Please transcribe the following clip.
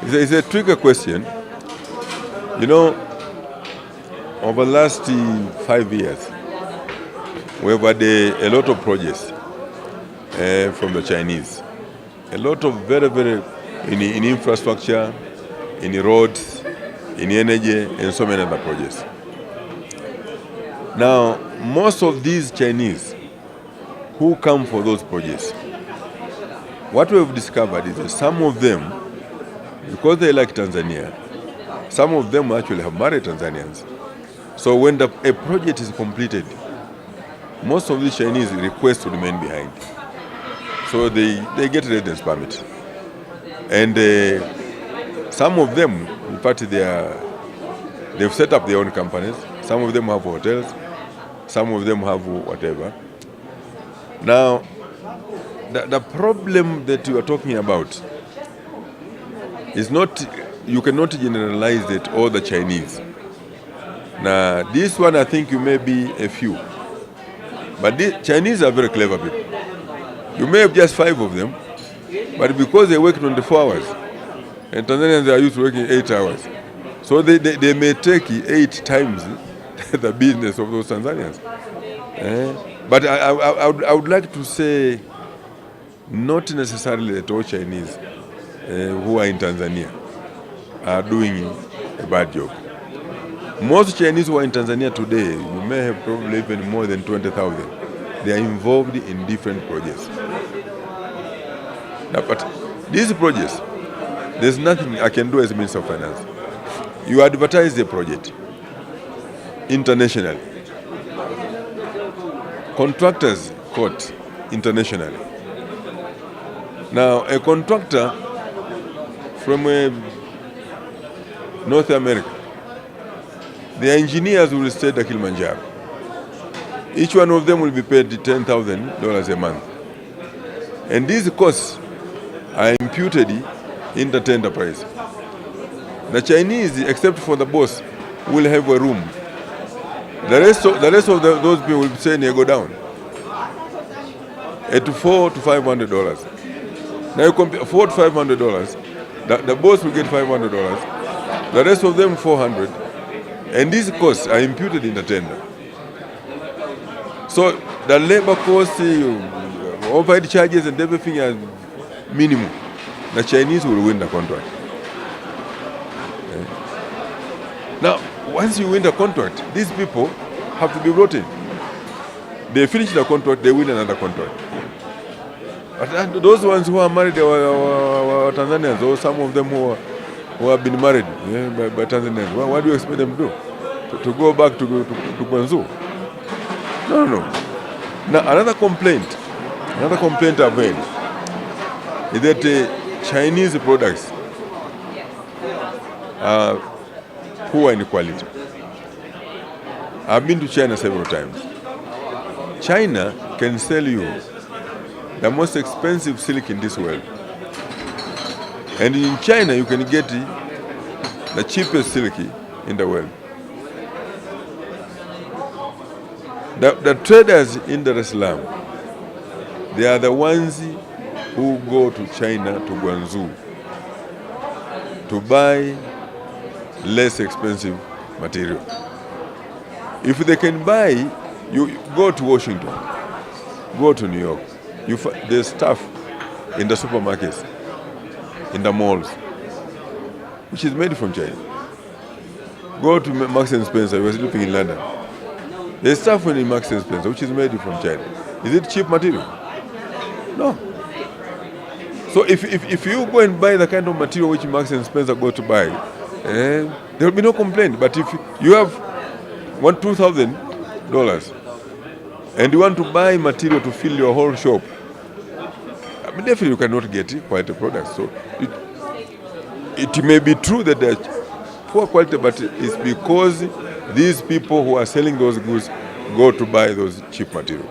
It's a tricky question. You know, over the last 5 years, we have had a lot of projects from the Chinese. A lot of very in infrastructure, in roads, in energy, and so many other projects. Now, most of these Chinese who come for those projects, what we have discovered is that some of them, because they like Tanzania, some of them actually have married Tanzanians. So when a project is completed, most of these Chinese request to remain behind. So they get residence permit. And some of them, in fact, they've set up their own companies. Some of them have hotels. Some of them have whatever. Now, the problem that you are talking about is not, you cannot generalize it all the Chinese. Now, this one I think you may be a few. But the Chinese are very clever people. You may have just 5 of them, but because they work 24 hours, and Tanzanians are used to working 8 hours, so they may take 8 times the business of those Tanzanians. But I would like to say, not necessarily that all Chinese who are in Tanzania are doing a bad job. Most Chinese who are in Tanzania today, you may have probably even more than 20,000. They are involved in different projects. Now, but these projects, there's nothing I can do as Minister of Finance. You advertise the project internationally. Contractors quote internationally. Now, a contractor from North America, the engineers will stay at Kilimanjaro. Each one of them will be paid $10,000 a month. And these costs are imputed in the tender price. The Chinese, except for the boss, will have a room. The rest of those people will say, go down at $400 to $500. Now you compare $400 to $500, the boss will get $500, the rest of them $400, and these costs are imputed in the tender. So the labor costs, overhead charges and everything are minimum. The Chinese will win the contract. Now, once you win the contract, these people have to be brought in. They finish the contract, they win another contract. But those ones who are married are Tanzanians, or some of them who have been married by Tanzanians. What do you expect them to do? To go back to Guangzhou? No. Now, another complaint I've heard is that Chinese products are poor in quality. I've been to China several times. China can sell you the most expensive silk in this world. And in China, you can get the cheapest silk in the world. The traders in Dar es Salaam, they are the ones who go to China, to Guangzhou, to buy less expensive material. If they can buy, you go to Washington, go to New York. There's stuff in the supermarkets, in the malls, which is made from China. Go to Marks and Spencer. I was living in London. There's stuff in Marks and Spencer which is made from China. Is it cheap material? No. So if you go and buy the kind of material which Marks and Spencer go to buy, there will be no complaint. But if you have $2,000 and you want to buy material to fill your whole shop, definitely you cannot get quality products. So it may be true that they're poor quality, but it's because these people who are selling those goods go to buy those cheap material.